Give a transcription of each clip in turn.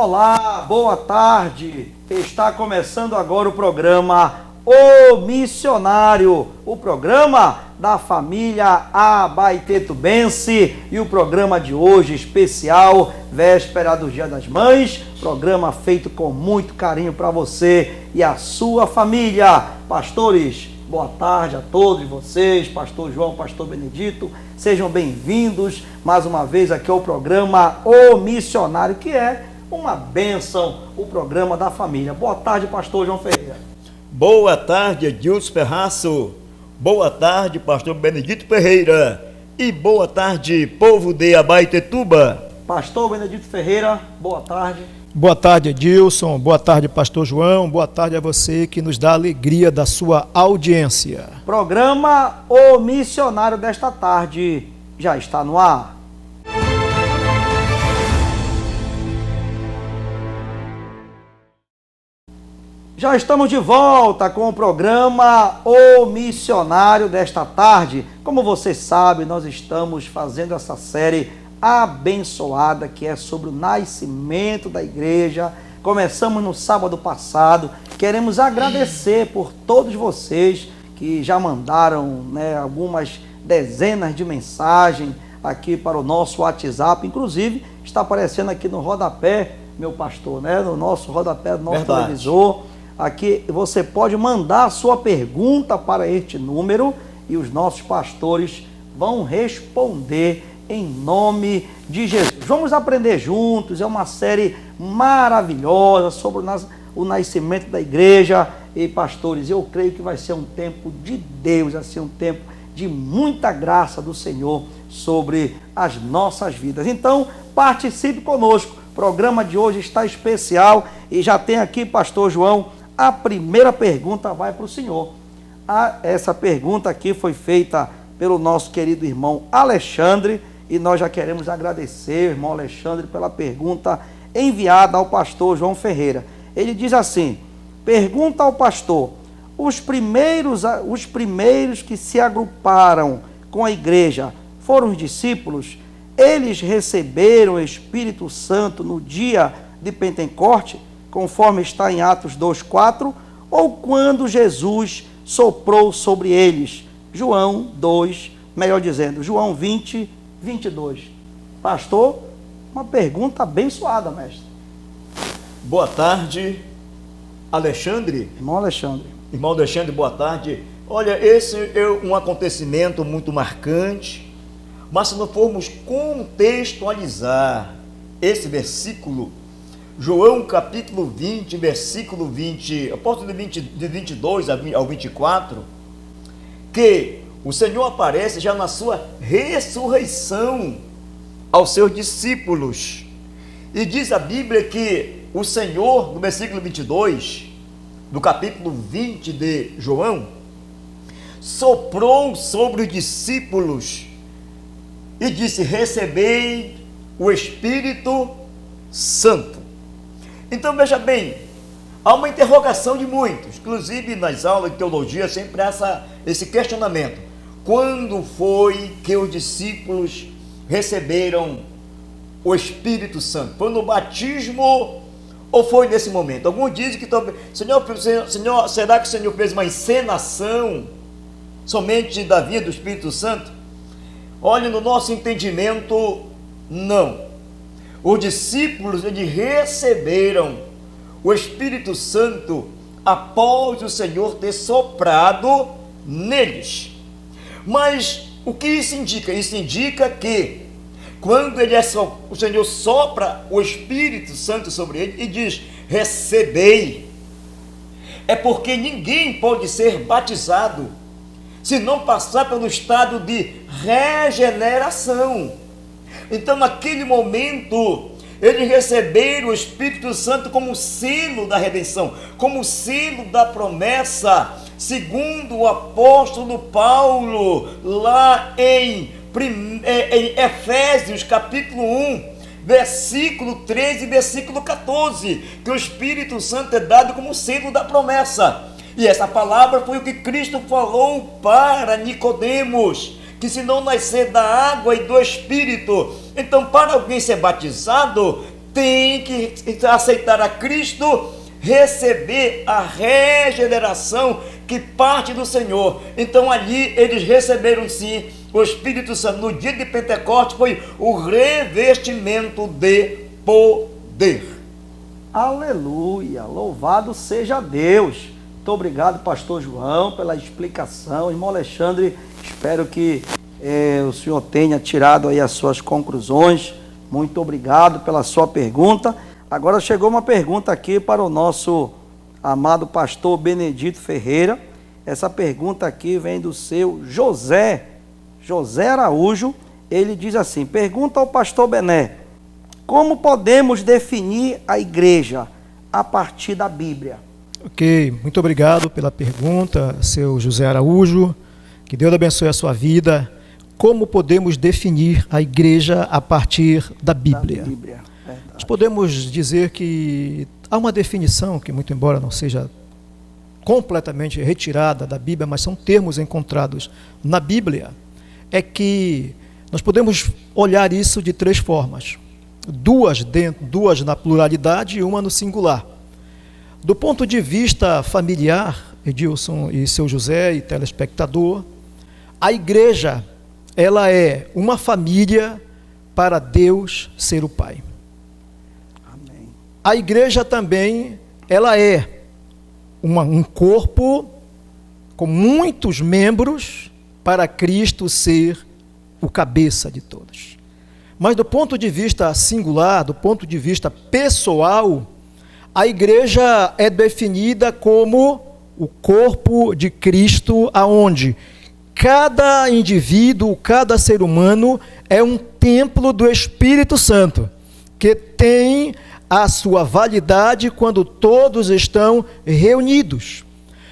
Olá, boa tarde. Está começando agora o programa O Missionário, o programa da família abaetetubense, e o programa de hoje especial, véspera do Dia das Mães, programa feito com muito carinho para você e a sua família. Pastores, boa tarde a todos vocês, pastor João, pastor Benedito, sejam bem-vindos mais uma vez aqui ao programa O Missionário, que é uma bênção, o programa da família. Boa tarde, pastor João Ferreira. Boa tarde, Edilson Ferraço. Boa tarde, pastor Benedito Ferreira. E boa tarde, povo de Abaetetuba. Pastor Benedito Ferreira, boa tarde. Boa tarde, Edilson. Boa tarde, pastor João. Boa tarde a você que nos dá a alegria da sua audiência. Programa O Missionário desta tarde já está no ar. Já estamos de volta com o programa O Missionário desta tarde. Como você sabe, nós estamos fazendo essa série abençoada que é sobre o nascimento da igreja. Começamos no sábado passado. Queremos agradecer por todos vocês que já mandaram, algumas dezenas de mensagens aqui para o nosso WhatsApp. Inclusive, está aparecendo aqui no rodapé, meu pastor, no nosso rodapé do nosso televisor. Aqui você pode mandar a sua pergunta para este número e os nossos pastores vão responder em nome de Jesus. Vamos aprender juntos, é uma série maravilhosa sobre o nascimento da igreja. E pastores, eu creio que vai ser um tempo de Deus, assim, um tempo de muita graça do Senhor sobre as nossas vidas. Então, participe conosco, o programa de hoje está especial e já tem aqui, pastor João, a primeira pergunta vai para o senhor. Essa pergunta aqui foi feita pelo nosso querido irmão Alexandre e nós já queremos agradecer, irmão Alexandre, pela pergunta enviada ao pastor João Ferreira. Ele diz assim: pergunta ao pastor, os primeiros que se agruparam com a igreja foram os discípulos? Eles receberam o Espírito Santo no dia de Pentecostes, conforme está em Atos 2:4, ou quando Jesus soprou sobre eles? João 2, melhor dizendo, João 20:22. Pastor, uma pergunta abençoada, mestre. Boa tarde, Alexandre. Irmão Alexandre. Irmão Alexandre, boa tarde. Olha, esse é um acontecimento muito marcante, mas se não formos contextualizar esse versículo, João capítulo 20, versículo 20, a partir de 22 ao 24, que o Senhor aparece já na sua ressurreição aos seus discípulos. E diz a Bíblia que o Senhor, no versículo 22, do capítulo 20 de João, soprou sobre os discípulos e disse: recebei o Espírito Santo. Então veja bem, há uma interrogação de muitos, inclusive nas aulas de teologia sempre esse questionamento: quando foi que os discípulos receberam o Espírito Santo? Foi no batismo ou foi nesse momento? Alguns dizem que talvez, Senhor, será que o Senhor fez uma encenação somente da vinda do Espírito Santo? Olha, no nosso entendimento, não. Os discípulos, eles receberam o Espírito Santo após o Senhor ter soprado neles. Mas o que isso indica? Isso indica que quando o Senhor sopra o Espírito Santo sobre ele e diz: recebei, é porque ninguém pode ser batizado se não passar pelo estado de regeneração. Então, naquele momento, eles receberam o Espírito Santo como selo da redenção, como selo da promessa, segundo o apóstolo Paulo, lá em Efésios, capítulo 1, versículo 13 e versículo 14, que o Espírito Santo é dado como selo da promessa. E essa palavra foi o que Cristo falou para Nicodemos, que se não nascer da água e do Espírito, então para alguém ser batizado, tem que aceitar a Cristo, receber a regeneração que parte do Senhor. Então ali eles receberam sim o Espírito Santo. No dia de Pentecostes foi o revestimento de poder. Aleluia, louvado seja Deus. Muito obrigado, pastor João, pela explicação. Irmão Alexandre, espero que o senhor tenha tirado aí as suas conclusões. Muito obrigado pela sua pergunta. Agora chegou uma pergunta aqui para o nosso amado pastor Benedito Ferreira. Essa pergunta aqui vem do seu José Araújo. Ele diz assim: pergunta ao pastor Bené: como podemos definir a igreja a partir da Bíblia? Ok, muito obrigado pela pergunta, seu José Araújo. Que Deus abençoe a sua vida. Como podemos definir a igreja a partir da Bíblia? Nós podemos dizer que há uma definição que, muito embora não seja completamente retirada da Bíblia, mas são termos encontrados na Bíblia, é que nós podemos olhar isso de três formas. Duas na pluralidade e uma no singular. Do ponto de vista familiar, Edilson e seu José e telespectador, a igreja, ela é uma família para Deus ser o Pai. Amém. A igreja também, ela é um corpo com muitos membros para Cristo ser o cabeça de todos. Mas do ponto de vista singular, do ponto de vista pessoal, a igreja é definida como o corpo de Cristo, aonde cada indivíduo, cada ser humano é um templo do Espírito Santo, que tem a sua validade quando todos estão reunidos.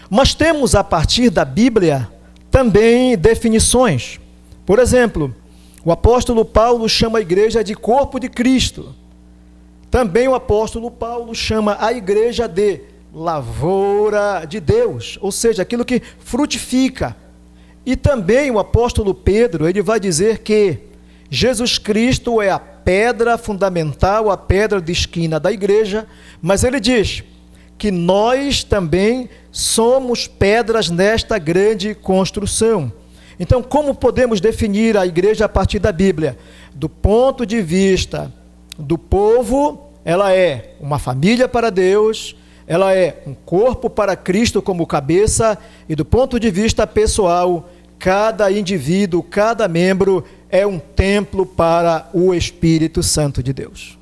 Mas temos a partir da Bíblia também definições. Por exemplo, o apóstolo Paulo chama a igreja de corpo de Cristo. Também o apóstolo Paulo chama a igreja de lavoura de Deus, ou seja, aquilo que frutifica. E também o apóstolo Pedro, ele vai dizer que Jesus Cristo é a pedra fundamental, a pedra de esquina da igreja, mas ele diz que nós também somos pedras nesta grande construção. Então, como podemos definir a igreja a partir da Bíblia? Do ponto de vista do povo, ela é uma família para Deus, ela é um corpo para Cristo como cabeça, e do ponto de vista pessoal, cada indivíduo, cada membro é um templo para o Espírito Santo de Deus.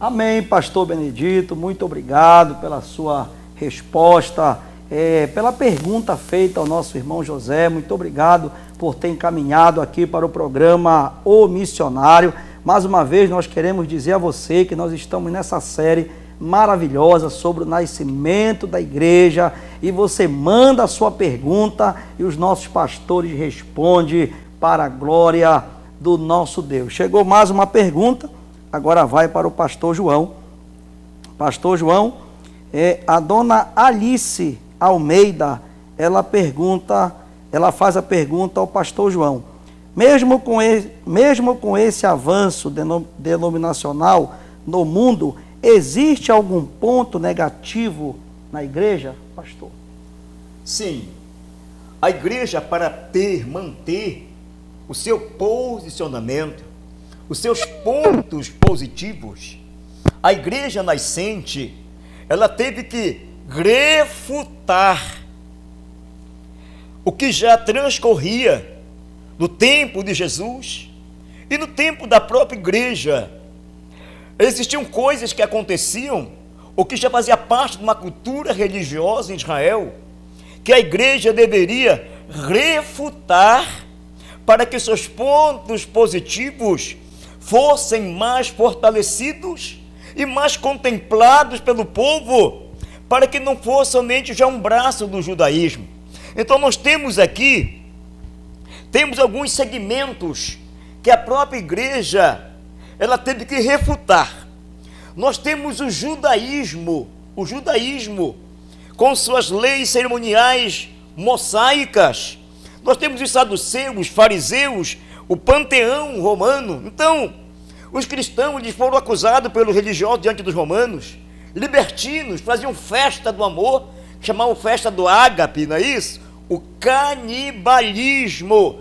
Amém, pastor Benedito, muito obrigado pela sua resposta, pela pergunta feita ao nosso irmão José. Muito obrigado por ter encaminhado aqui para o programa O Missionário. Mais uma vez nós queremos dizer a você que nós estamos nessa série maravilhosa sobre o nascimento da igreja, e você manda a sua pergunta e os nossos pastores respondem para a glória do nosso Deus. Chegou mais uma pergunta, agora vai para o pastor João. Pastor João, a dona Alice Almeida, ela faz a pergunta ao pastor João: mesmo com esse avanço denominacional no mundo, existe algum ponto negativo na igreja, pastor? Sim. A igreja, para manter o seu posicionamento, os seus pontos positivos, a igreja nascente, ela teve que refutar o que já transcorria no tempo de Jesus e no tempo da própria igreja. Existiam coisas que aconteciam, ou que já fazia parte de uma cultura religiosa em Israel, que a igreja deveria refutar para que seus pontos positivos fossem mais fortalecidos e mais contemplados pelo povo, para que não fosse somente já um braço do judaísmo. Então nós temos aqui, alguns segmentos que a própria igreja ela teve que refutar. Nós temos o judaísmo com suas leis cerimoniais mosaicas. Nós temos os saduceus, os fariseus, o panteão romano. Então, Os cristãos eles foram acusados pelos religiosos diante dos romanos. Libertinos faziam festa do amor, chamavam festa do ágape, não é isso? O canibalismo.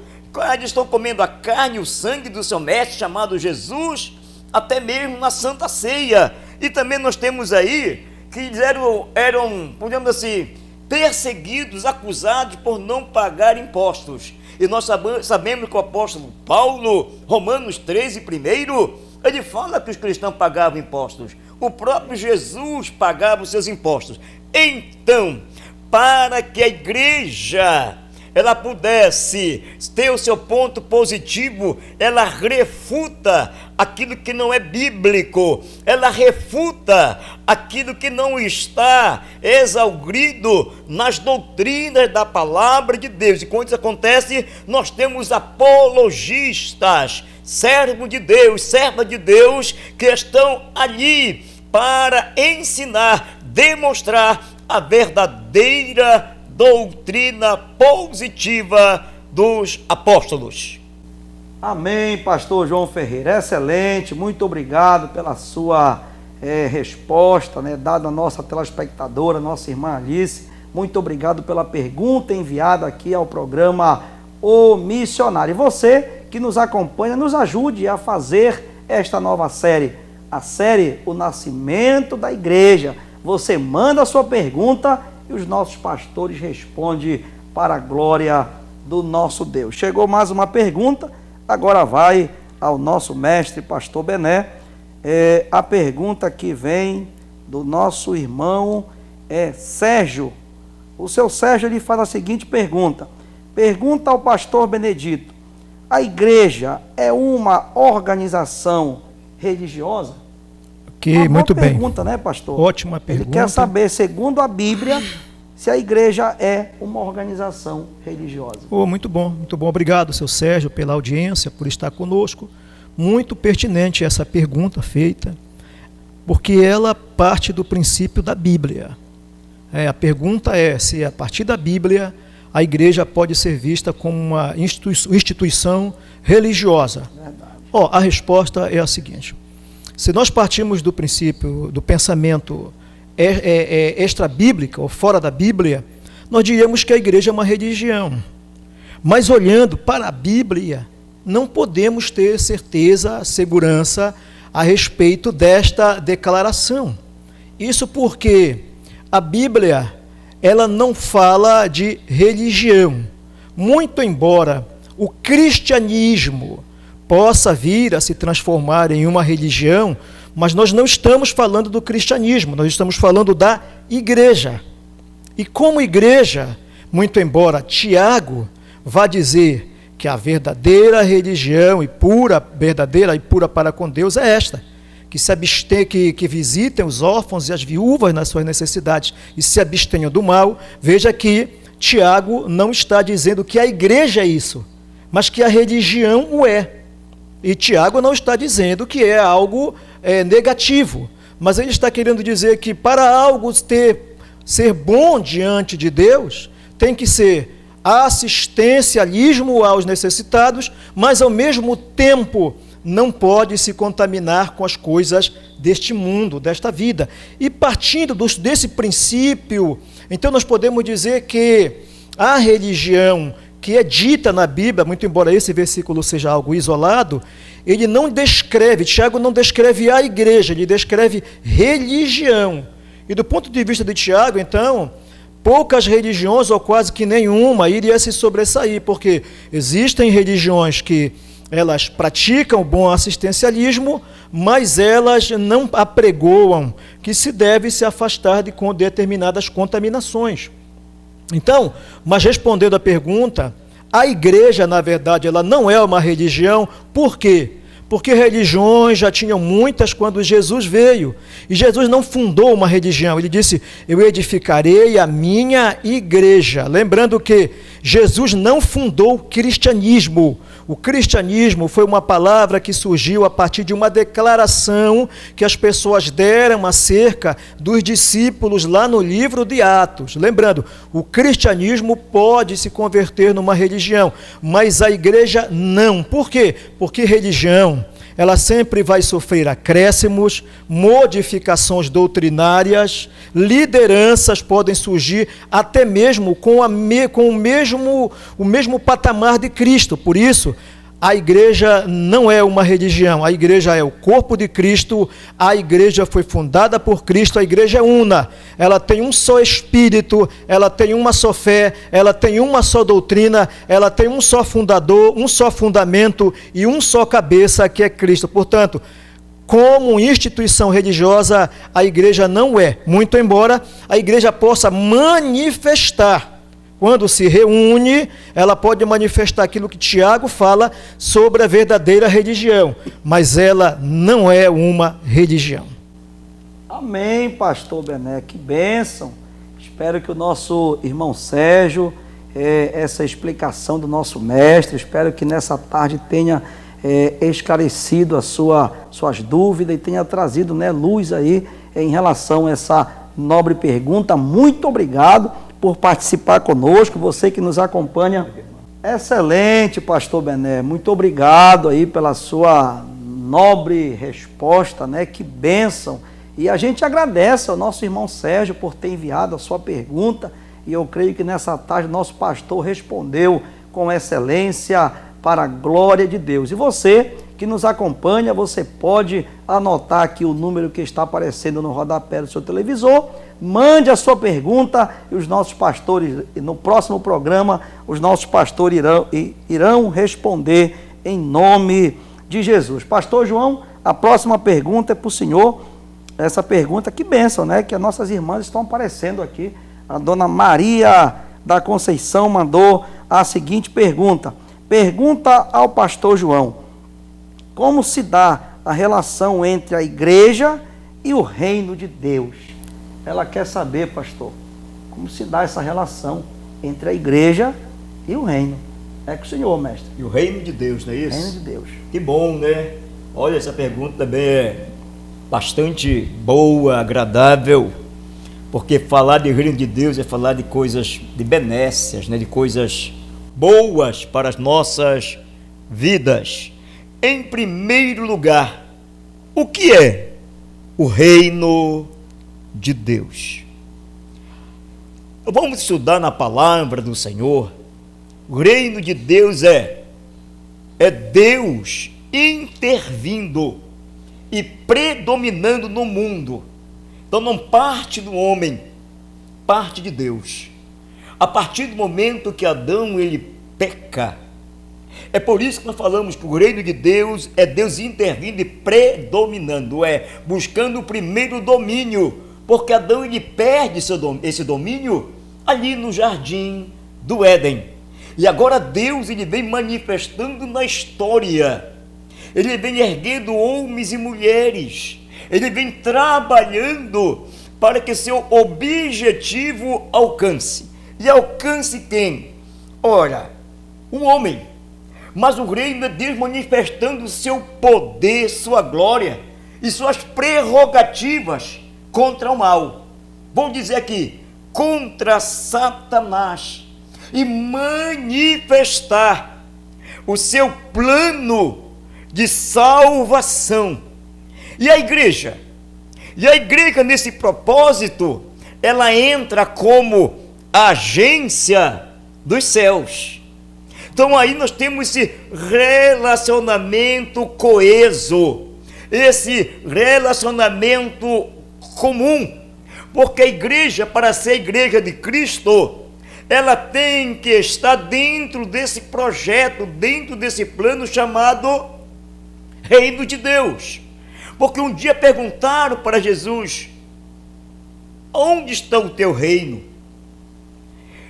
Eles estão comendo a carne e o sangue do seu mestre chamado Jesus, até mesmo na Santa Ceia. E também nós temos aí que eles eram, podemos assim, perseguidos, acusados por não pagar impostos. E nós sabemos que o apóstolo Paulo, Romanos 13, primeiro, ele fala que os cristãos pagavam impostos. O próprio Jesus pagava os seus impostos. Então, para que a igreja ela pudesse ter o seu ponto positivo, ela refuta aquilo que não é bíblico, ela refuta aquilo que não está exaurido nas doutrinas da palavra de Deus. E quando isso acontece, nós temos apologistas, servos de Deus, servas de Deus, que estão ali para ensinar, demonstrar a verdadeira doutrina positiva dos apóstolos. Amém, pastor João Ferreira, excelente, muito obrigado pela sua resposta, dada à nossa telespectadora, nossa irmã Alice, muito obrigado pela pergunta enviada aqui ao programa O Missionário. E você que nos acompanha, nos ajude a fazer esta nova série, a série O Nascimento da Igreja. Você manda a sua pergunta e os nossos pastores respondem para a glória do nosso Deus. Chegou mais uma pergunta, agora vai ao nosso mestre, pastor Bené. A pergunta que vem do nosso irmão Sérgio. O seu Sérgio ele faz a seguinte pergunta. Pergunta ao pastor Benedito: a igreja é uma organização religiosa? Muito bem. Pergunta, né, pastor? Ótima pergunta. Ele quer saber, segundo a Bíblia, se a igreja é uma organização religiosa. Muito bom, muito bom. Obrigado, seu Sérgio, pela audiência, por estar conosco. Muito pertinente essa pergunta feita, porque ela parte do princípio da Bíblia. A pergunta é se, a partir da Bíblia, a igreja pode ser vista como uma instituição religiosa. Verdade. A resposta é a seguinte. Se nós partimos do princípio, do pensamento extra-bíblico ou fora da Bíblia, nós diríamos que a igreja é uma religião. Mas olhando para a Bíblia, não podemos ter certeza, segurança a respeito desta declaração. Isso porque a Bíblia, ela não fala de religião. Muito embora o cristianismo possa vir a se transformar em uma religião, mas nós não estamos falando do cristianismo, nós estamos falando da igreja. E como igreja, muito embora Tiago vá dizer que a verdadeira religião verdadeira e pura para com Deus é esta, que visitem os órfãos e as viúvas nas suas necessidades e se abstenham do mal. Veja que Tiago não está dizendo que a igreja é isso, mas que a religião o é. E Tiago não está dizendo que é algo negativo, mas ele está querendo dizer que para algo ser bom diante de Deus, tem que ser assistencialismo aos necessitados, mas ao mesmo tempo não pode se contaminar com as coisas deste mundo, desta vida. E partindo desse princípio, então nós podemos dizer que a religião que é dita na Bíblia, muito embora esse versículo seja algo isolado, ele não descreve, Tiago não descreve a igreja, ele descreve religião. E do ponto de vista de Tiago, então, poucas religiões, ou quase que nenhuma, iria se sobressair, porque existem religiões que elas praticam o bom assistencialismo, mas elas não apregoam que se deve se afastar de determinadas contaminações. Então, mas respondendo à pergunta, a igreja, na verdade, ela não é uma religião. Por quê? Porque religiões já tinham muitas quando Jesus veio. E Jesus não fundou uma religião. Ele disse: eu edificarei a minha igreja. Lembrando que Jesus não fundou o cristianismo. O cristianismo foi uma palavra que surgiu a partir de uma declaração que as pessoas deram acerca dos discípulos lá no livro de Atos. Lembrando, o cristianismo pode se converter numa religião, mas a igreja não. Por quê? Porque religião ela sempre vai sofrer acréscimos, modificações doutrinárias, lideranças podem surgir até mesmo com o mesmo patamar de Cristo. Por isso, a igreja não é uma religião, a igreja é o corpo de Cristo, a igreja foi fundada por Cristo, a igreja é una, ela tem um só Espírito, ela tem uma só fé, ela tem uma só doutrina, ela tem um só fundador, um só fundamento e um só cabeça, que é Cristo. Portanto, como instituição religiosa, a igreja não é, muito embora a igreja possa manifestar. Quando se reúne, ela pode manifestar aquilo que Tiago fala sobre a verdadeira religião, mas ela não é uma religião. Amém, pastor Bené, que bênção. Espero que o nosso irmão Sérgio, essa explicação do nosso mestre, espero que nessa tarde tenha esclarecido as suas dúvidas e tenha trazido, né, luz aí em relação a essa nobre pergunta. Muito obrigado por participar conosco, você que nos acompanha. Excelente, pastor Bené, muito obrigado aí pela sua nobre resposta, né? Que bênção. E a gente agradece ao nosso irmão Sérgio por ter enviado a sua pergunta, e eu creio que nessa tarde nosso pastor respondeu com excelência para a glória de Deus. E você que nos acompanha, você pode anotar aqui o número que está aparecendo no rodapé do seu televisor, mande a sua pergunta e os nossos pastores, no próximo programa, os nossos pastores irão responder em nome de Jesus. Pastor João, a próxima pergunta é para o senhor. Essa pergunta, que bênção, né? Que as nossas irmãs estão aparecendo aqui. A dona Maria da Conceição mandou a seguinte pergunta. Pergunta ao pastor João: como se dá a relação entre a igreja e o reino de Deus? Ela quer saber, pastor, como se dá essa relação entre a igreja e o reino. É com o senhor, mestre. E o reino de Deus, não é isso? Reino de Deus. Que bom, né? Olha, essa pergunta também é bastante boa, agradável, porque falar de reino de Deus é falar de coisas, de benécias, né? De coisas boas para as nossas vidas. Em primeiro lugar, o que é o reino de Deus? Vamos estudar na palavra do Senhor. O reino de Deus é Deus intervindo e predominando no mundo. Então não parte do homem, parte de Deus. A partir do momento que Adão ele peca, é por isso que nós falamos que o reino de Deus é Deus intervindo e predominando, buscando o primeiro domínio, porque Adão ele perde esse domínio ali no jardim do Éden. E agora Deus ele vem manifestando na história, ele vem erguendo homens e mulheres, ele vem trabalhando para que seu objetivo alcance. E alcance quem? Ora, o homem. Mas o reino é Deus manifestando seu poder, sua glória e suas prerrogativas contra o mal. Vou dizer aqui, contra Satanás, e manifestar o seu plano de salvação. E a igreja nesse propósito, ela entra como agência dos céus. Então aí nós temos esse relacionamento coeso, esse relacionamento comum, porque a igreja, para ser a igreja de Cristo, ela tem que estar dentro desse projeto, dentro desse plano chamado Reino de Deus. Porque um dia perguntaram para Jesus: onde está o teu reino?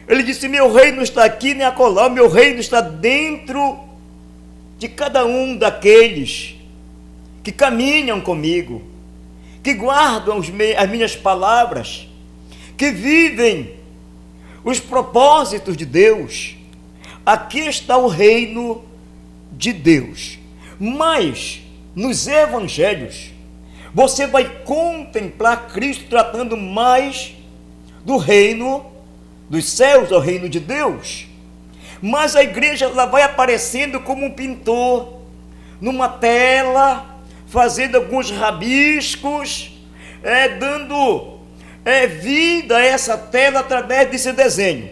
Ele disse: meu reino está aqui nem acolá, o meu reino está dentro de cada um daqueles que caminham comigo, que guardam as minhas palavras, que vivem os propósitos de Deus. Aqui está o reino de Deus. Mas nos evangelhos você vai contemplar Cristo tratando mais do reino dos céus, ao reino de Deus. Mas a igreja ela vai aparecendo como um pintor, numa tela, fazendo alguns rabiscos, dando vida a essa tela através desse desenho.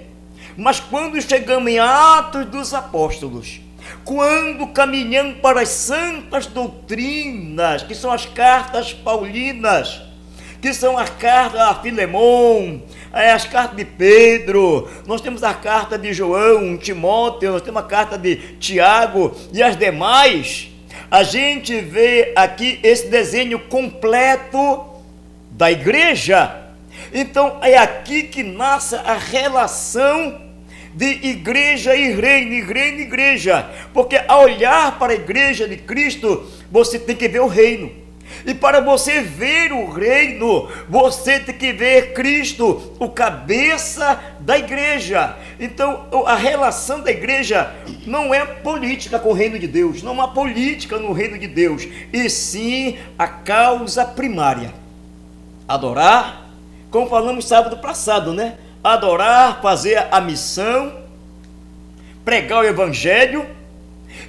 Mas quando chegamos em Atos dos Apóstolos, quando caminhamos para as santas doutrinas, que são as cartas paulinas, que são as cartas a Filemon, as cartas de Pedro, nós temos a carta de João, Timóteo, nós temos a carta de Tiago e as demais, a gente vê aqui esse desenho completo da igreja. Então é aqui que nasce a relação de igreja e reino, reino e igreja, porque ao olhar para a igreja de Cristo, você tem que ver o reino, e para você ver o reino, você tem que ver Cristo, o cabeça da igreja. Então a relação da igreja não é política com o reino de Deus, não há política no reino de Deus, e sim a causa primária: adorar, como falamos sábado passado, né? Adorar, fazer a missão, pregar o evangelho.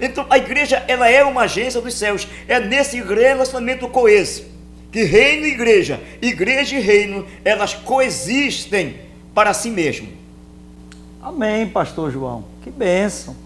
Então a igreja, ela é uma agência dos céus, é nesse relacionamento coeso, que reino e igreja e reino, elas coexistem para si mesmo. Amém, pastor João, que bênção.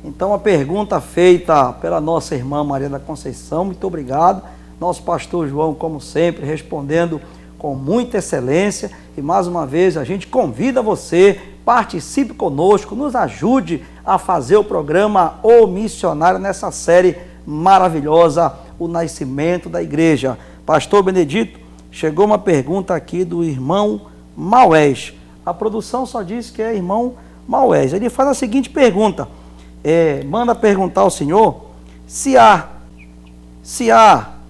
Então a pergunta feita pela nossa irmã Maria da Conceição, muito obrigado, nosso pastor João, como sempre, respondendo com muita excelência. E mais uma vez a gente convida você, participe conosco, nos ajude a fazer o programa O Missionário nessa série maravilhosa, O Nascimento da Igreja. Pastor Benedito, chegou uma pergunta aqui do irmão Maués. A produção só diz que é irmão Maués. Ele faz a seguinte pergunta, manda perguntar ao senhor se há,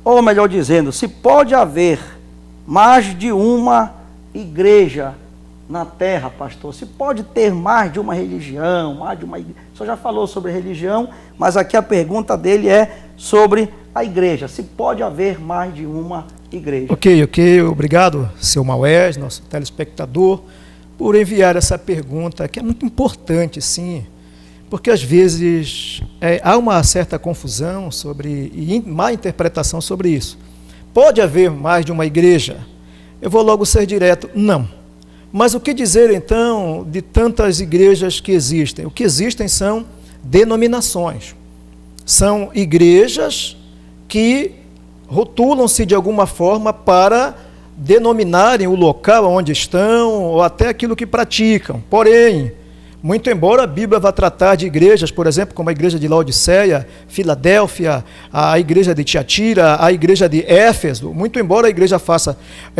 ou melhor dizendo, se pode haver mais de uma igreja na terra, pastor. Se pode ter mais de uma religião, mais de uma igreja. O senhor já falou sobre religião, mas aqui a pergunta dele é sobre a igreja. Se pode haver mais de uma igreja. Ok. Obrigado, seu Maués, nosso telespectador, por enviar essa pergunta, que é muito importante, sim, porque às vezes há uma certa confusão e má interpretação sobre isso. Pode haver mais de uma igreja? Eu vou logo ser direto, não. Mas o que dizer então de tantas igrejas que existem? O que existem são denominações. São igrejas que rotulam-se de alguma forma para denominarem o local onde estão ou até aquilo que praticam. Porém, muito embora a Bíblia vá tratar de igrejas, por exemplo, como a igreja de Laodiceia, Filadélfia, a igreja de Tiatira, a igreja de Éfeso, muito embora a igreja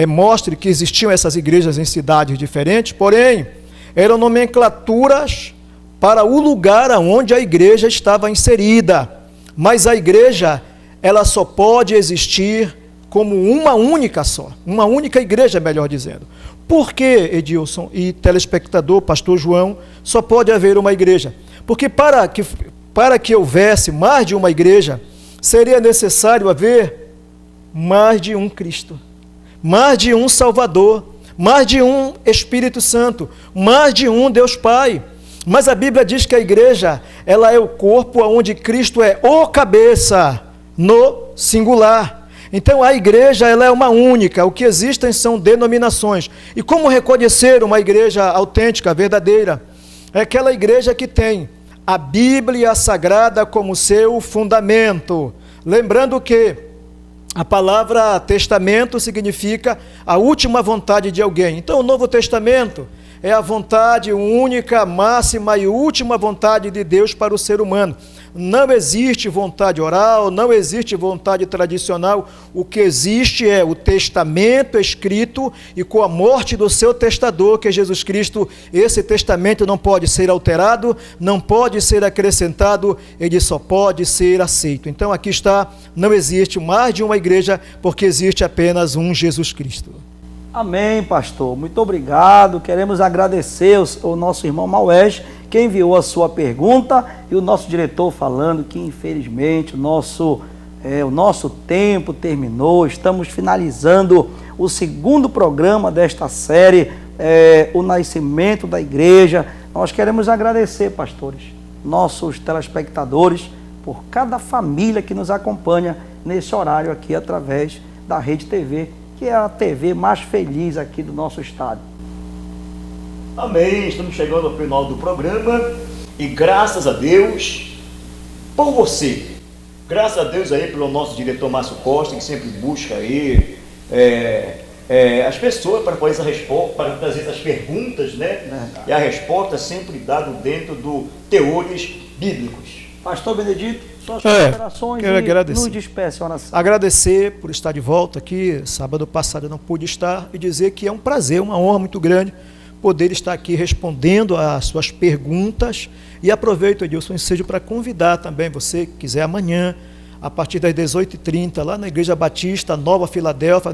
mostre que existiam essas igrejas em cidades diferentes, porém, eram nomenclaturas para o lugar onde a igreja estava inserida. Mas a igreja, ela só pode existir como uma única só, uma única igreja, melhor dizendo. Por que, Edilson e telespectador, pastor João, só pode haver uma igreja? Porque para que houvesse mais de uma igreja, seria necessário haver mais de um Cristo, mais de um Salvador, mais de um Espírito Santo, mais de um Deus Pai. Mas a Bíblia diz que a igreja, ela é o corpo onde Cristo é o cabeça, no singular. Então a igreja, ela é uma única, o que existem são denominações. E como reconhecer uma igreja autêntica, verdadeira? É aquela igreja que tem a Bíblia Sagrada como seu fundamento. Lembrando que a palavra testamento significa a última vontade de alguém. Então o Novo Testamento é a vontade única, máxima e última vontade de Deus para o ser humano. Não existe vontade oral, não existe vontade tradicional. O que existe é o testamento escrito, e com a morte do seu testador, que é Jesus Cristo, esse testamento não pode ser alterado, não pode ser acrescentado, ele só pode ser aceito. Então aqui está, não existe mais de uma igreja, porque existe apenas um Jesus Cristo. Amém, pastor. Muito obrigado. Queremos agradecer o nosso irmão Maués, que enviou a sua pergunta, e o nosso diretor falando que, infelizmente, o nosso tempo terminou. Estamos finalizando o segundo programa desta série, O Nascimento da Igreja. Nós queremos agradecer, pastores, nossos telespectadores, por cada família que nos acompanha nesse horário aqui através da Rede TV, que é a TV mais feliz aqui do nosso estado. Amém, estamos chegando ao final do programa e graças a Deus por você. Graças a Deus aí pelo nosso diretor Márcio Costa, que sempre busca aí as pessoas para trazer essas perguntas, né? Verdade. E a resposta é sempre dada dentro do teores bíblicos. Pastor Benedito, suas considerações quero agradecer. nos despeça a oração. Agradecer por estar de volta aqui. Sábado passado eu não pude estar, e dizer que é um prazer, uma honra muito grande poder estar aqui respondendo às suas perguntas. E aproveito, Edilson, ensejo para convidar também você que quiser amanhã, a partir das 18h30, lá na Igreja Batista Nova Filadélfia,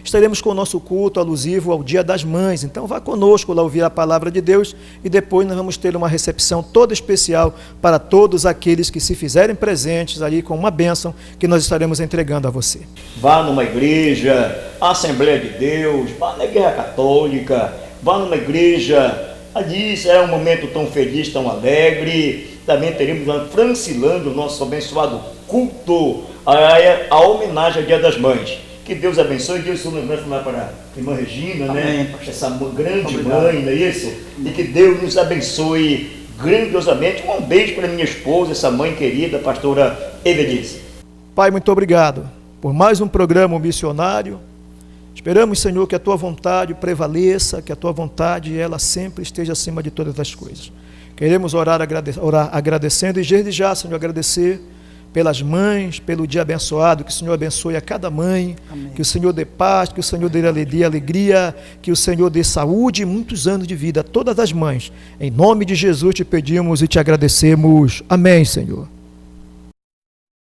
estaremos com o nosso culto alusivo ao Dia das Mães. Então vá conosco lá ouvir a palavra de Deus, e depois nós vamos ter uma recepção toda especial para todos aqueles que se fizerem presentes ali com uma bênção que nós estaremos entregando a você. Vá numa igreja, Assembleia de Deus, vá na Igreja Católica, vá numa igreja, ali será um momento tão feliz, tão alegre. Também teremos lá Francilando, o nosso abençoado culto, a homenagem ao Dia das Mães. Que Deus abençoe, Deus sua lembrança lá para a irmã Regina, Amém, né? pastor. Essa grande Obrigado. mãe, não é isso? E que Deus nos abençoe grandiosamente. Um beijo para minha esposa, essa mãe querida, a pastora Evedice. Pai, muito obrigado por mais um programa missionário. Esperamos, Senhor, que a Tua vontade prevaleça, que a Tua vontade ela sempre esteja acima de todas as coisas. Queremos orar agradecendo, e desde já, Senhor, agradecer pelas mães, pelo dia abençoado, que o Senhor abençoe a cada mãe. Amém. Que o Senhor dê paz, que o Senhor dê alegria, que o Senhor dê saúde e muitos anos de vida a todas as mães. Em nome de Jesus te pedimos e te agradecemos. Amém, Senhor.